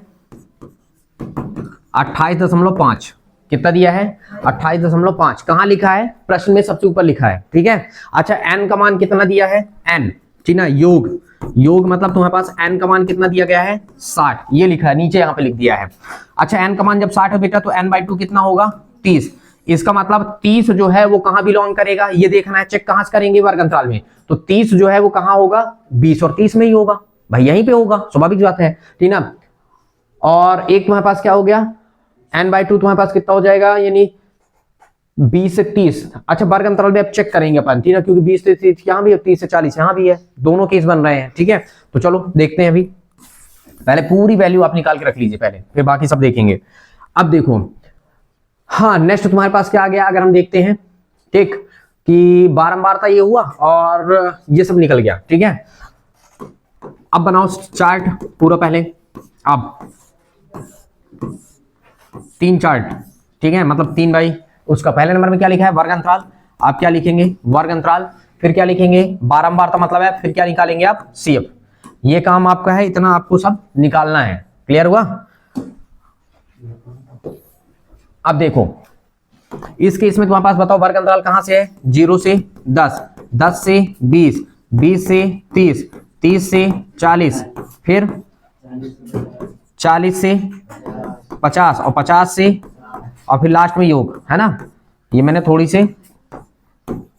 28.5। कितना दिया है 28.5। कहां लिखा है, प्रश्न में सबसे ऊपर लिखा है। ठीक है, अच्छा एन का मान कितना दिया है एन, ठीक ना, योग मतलब तुम्हारे पास n का मान कितना दिया गया है 60, ये लिखा है नीचे, यहाँ पे लिख दिया है। अच्छा n का मान जब 60 है बेटा तो n/2 कितना होगा 30। इसका मतलब 30 जो है वो कहां बिलोंग करेगा, ये देखना है, चेक कहां से करेंगे, वर्ग अंतराल में। तो 30 जो है वो कहां होगा, 20 और 30 में ही होगा भाई, यहीं पे होगा, स्वाभाविक बात है। ठीक ना, और एक तुम्हारे पास क्या हो गया n/2 तुम्हारे पास कितना हो जाएगा, यानी 20 से 30। अच्छा वर्ग अंतराल में अब चेक करेंगे अपन, ठीक है, क्योंकि 20 से 30 यहाँ भी है, 30 से 40 यहाँ भी है, दोनों केस बन रहे हैं। ठीक है, तो चलो देखते हैं, अभी पहले पूरी वैल्यू आप निकाल के रख लीजिए पहले, फिर बाकी सब देखेंगे। अब देखो, हाँ नेक्स्ट तुम्हारे पास क्या आ गया, अगर हम देखते हैं, ठीक, कि बारंबारता ये हुआ और ये सब निकल गया। ठीक है, अब बनाओ चार्ट पूरा पहले, अब 3 चार्ट। ठीक है, मतलब 3 बाई, उसका पहले नंबर में क्या लिखा है वर्ग अंतराल, आप क्या लिखेंगे वर्ग अंतराल, फिर क्या लिखेंगे बारंबारता मतलब है, फिर क्या निकालेंगे आप CF। ये काम आपका है, इतना आपको सब निकालना है। क्लियर हुआ? अब देखो इस केस में तुम्हारे पास बताओ वर्ग अंतराल कहां से है, 0 से 10, 10 से 20, 20 से 30, 30 से 40, फिर 40 से 50 और 50 से, और फिर लास्ट में योग है ना। ये मैंने थोड़ी से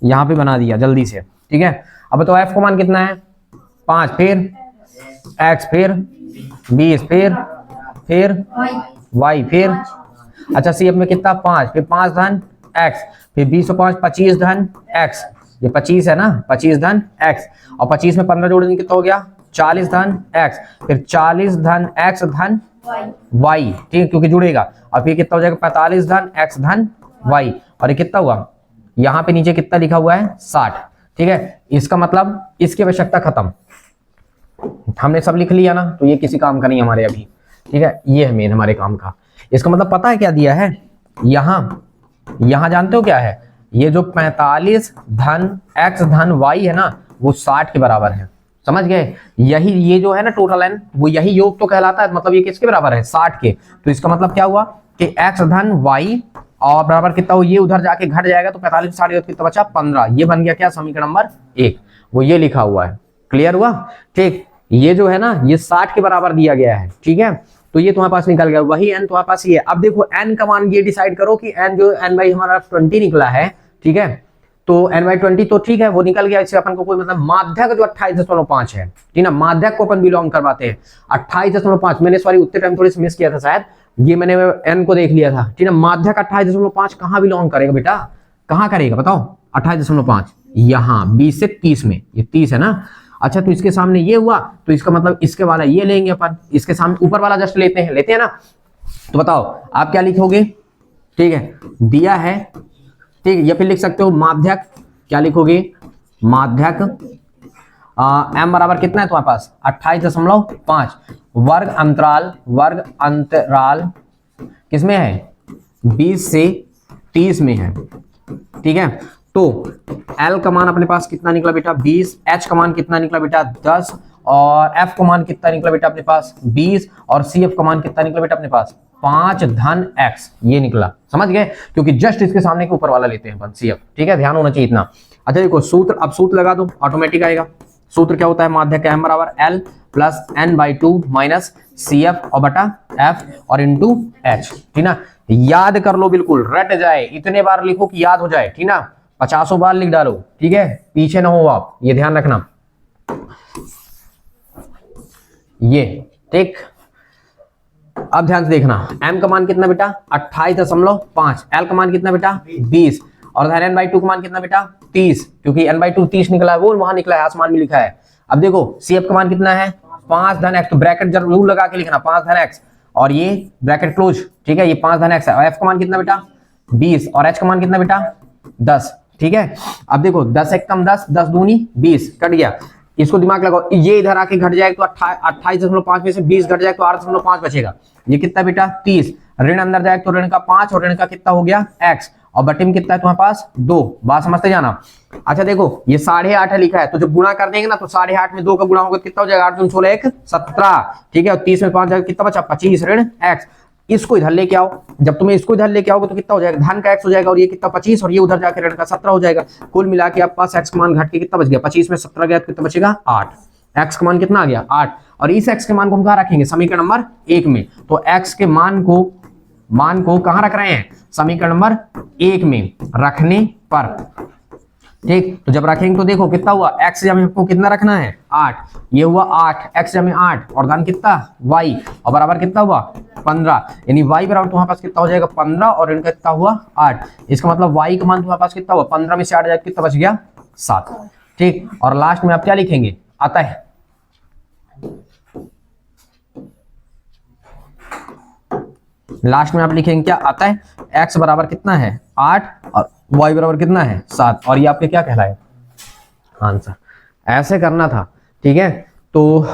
यहां पे बना दिया जल्दी से। ठीक है, अब तो f का मान कितना है 5, फिर x, फिर 20, फिर y, फिर अच्छा CF में कितना 5, फिर 5 धन x, फिर 20 और 5 25 धन x, ये 25 है ना, 25 धन x, और 25 में 15 जोड़ेंगे कितना हो गया 40 धन x, फिर 40 धन x धन y, ठीक है, क्योंकि जुड़ेगा, और फिर कितना हो जाएगा 45 धन x धन y, और ये कितना हुआ, यहाँ पे नीचे कितना लिखा हुआ है 60। ठीक है, इसका मतलब इसकी आवश्यकता खत्म, हमने सब लिख लिया ना, तो ये किसी काम का नहीं हमारे अभी। ठीक है, ये है मेन हमारे काम का। इसका मतलब पता है क्या दिया है, यहाँ जानते हो क्या है, ये जो 45 धन x धन y है ना, वो 60 के बराबर है। समझ गए, यही ये जो है ना टोटल n, वो यही योग तो कहलाता है, मतलब ये किसके बराबर है 60 के। तो इसका मतलब क्या हुआ कि x धन y और बराबर कितना हो, ये उधर जाके घट जाएगा, तो 45 से 60 कितना बचा 15, ये बन गया क्या समीकरण नंबर 1, वो ये लिखा हुआ है। क्लियर हुआ? ठीक, ये जो है ना ये 60 के बराबर दिया गया है। ठीक है, तो ये तुम्हारे पास निकल गया, वही n तुम्हारे पास ये है। अब देखो n का मान ये डिसाइड करो कि n जो n बाई हमारा 20 निकला है, ठीक है, तो n बाई 20 तो ठीक है वो निकल गया, इससे अपन को कोई मतलब माध्यक जो 28.5 है, ठीक है, माध्यक को अपन बिलोंग करवाते हैं 28.5। मैंने सॉरी उतने टाइम थोड़ी सी मिस किया था शायद, ये मैंने n को देख लिया था, ठीक है। माध्यक 28.5 कहाँ बिलोंग करेगा बेटा, कहाँ करेगा बताओ 28.5, यहाँ 20 से 30 में, ये 30 है ना। अच्छा तो इसके सामने ये हुआ, तो इसका मतलब इसके वाला ये लेंगे अपन, इसके सामने ऊपर वाला जस्ट लेते हैं ना। तो बताओ आप क्या लिखोगे, ठीक है, दिया है, ठीक है, या फिर लिख सकते हो माध्यक, क्या लिखोगे, माध्यक m बराबर कितना है तुम्हारे पास 28.5, वर्ग अंतराल किसमें है 20 से 30 में है, ठीक है। तो L का मान अपने पास कितना निकला बेटा 20, H का मान कितना निकला बेटा 10, और F का मान कितना निकला बेटा अपने पास 20, और CF का मान कितना निकला बेटा अपने पास 5 धन x, ये निकला, समझ गए, क्योंकि जस्ट इसके सामने के ऊपर वाला लेते हैं अपन CF, ठीक है, ध्यान होना चाहिए इतना। अच्छा देखो सूत्र, अब सूत्र लगा दो ऑटोमेटिक आएगा। सूत्र क्या होता है, माध्यक m बराबर L plus n/2 minus CF और बटा F और इंटू H, ठीक ना। याद कर लो, बिल्कुल रट जाए, इतने बार लिखो कि याद हो जाए, ठीक ना, 50 बार लिख डालो, ठीक है, पीछे ना हो आप, ये ध्यान रखना, ये ठीक। अब ध्यान से देखना, m का मान कितना बेटा 28.5, L का मान कितना बेटा 20, और n/2 का मान कितना बेटा 30, क्योंकि n/2 30 निकला है, वो वहां निकला है, आसमान में लिखा है। अब देखो CF का मान कितना है 5 धन x, तो ब्रैकेट जरूर लगा के लिखना 5 धन x, और ये ब्रैकेट क्लोज, ठीक है, ये 5 धन x है, और F का मान कितना बेटा 20, और H का मान कितना बेटा 10, ठीक है। अब देखो 10 एक कम 10, 10 दूनी 20, कट गया, इसको दिमाग लगाओ, ये इधर आके घट जाएगा तो 28.5 में से 20 घट जाएगा तो 8.5 बचेगा, ये कितना बेटा 30, ऋण अंदर जाएगा तो ऋण का 5, और ऋण का कितना हो गया x, और बटे में कितना है तुम्हारे पास 2, बात समझते जाना। अच्छा देखो ये 8.5 है लिखा है, तो जब गुणा कर देंगे ना तो 8.5 में 2 का गुणा होगा कितना हो जाएगा 8 दूनी 16 1 17, ठीक है, और 30 में 5 जाएगा कितना बचा 25 ऋण x, इसको इधर लेके आओ, जब तुम्हें इसको इधर लेके आओगे तो कितना हो जाएगा धन का x हो जाएगा, और ये कितना 25, और ये उधर जाकर ऋण का 17 हो जाएगा, कुल मिला के आपके पास x का मान घट के कितना बच गया 25 में 17 गया तो कितना बचेगा 8, x का मान कितना आ गया 8, और इस x के मान को हम कहाँ रखेंगे समीकरण नंबर 1 में, तो x के मान को कहाँ रख रहे हैं समीकरण नंबर 1 में रखने पर, ठीक, तो जब रखेंगे तो देखो कितना हुआ x जब हमको कितना रखना है 8, ये हुआ 8, x जब 8, और धन कितना y, और बराबर कितना हुआ 15, यानी y बराबर तुम्हारे पास कितना हो जाएगा 15, और इनका कितना हुआ 8, इसका मतलब y का मान तुम्हारे पास कितना हुआ 15 में से 8 जाएगा कितना बच गया 7, ठीक, और लास्ट में आप क्या लिखेंगे आता है, लास्ट में आप लिखेंगे क्या आता है x बराबर कितना है 8 और y बराबर कितना है 7, और ये आपके क्या कहलाए आंसर, ऐसे करना था, ठीक है। तो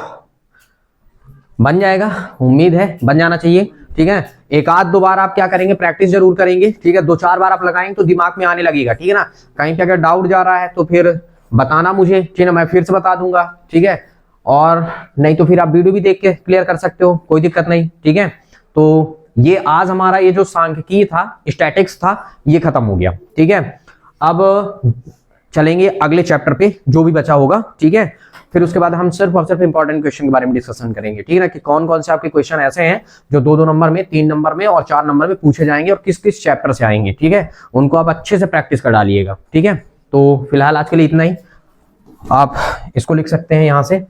बन जाएगा, उम्मीद है बन जाना चाहिए, ठीक है। एक आध दो बार आप क्या करेंगे प्रैक्टिस जरूर करेंगे, ठीक है, 2-4 बार आप लगाएंगे तो दिमाग में आने लगेगा, ठीक है ना। कहीं पे अगर डाउट जा रहा है तो फिर बताना मुझे, ठीक है ना, मैं फिर से बता दूंगा, ठीक है, और नहीं तो फिर आप वीडियो भी देख के क्लियर कर सकते हो, कोई दिक्कत नहीं, ठीक है। तो ये आज हमारा ये जो सांख्यिकी था स्टैटिक्स था ये खत्म हो गया, ठीक है। अब चलेंगे अगले चैप्टर पे जो भी बचा होगा, ठीक है, फिर उसके बाद हम सिर्फ और सिर्फ इंपॉर्टेंट क्वेश्चन के बारे में डिस्कशन करेंगे, ठीक है ना, कि कौन कौन से आपके क्वेश्चन ऐसे हैं जो 2-2 नंबर में 3 नंबर में और 4 नंबर में पूछे जाएंगे, और किस किस चैप्टर से आएंगे, ठीक है, उनको आप अच्छे से प्रैक्टिस कर डालिएगा, ठीक है। तो फिलहाल आज के लिए इतना ही, आप इसको लिख सकते हैं यहां से।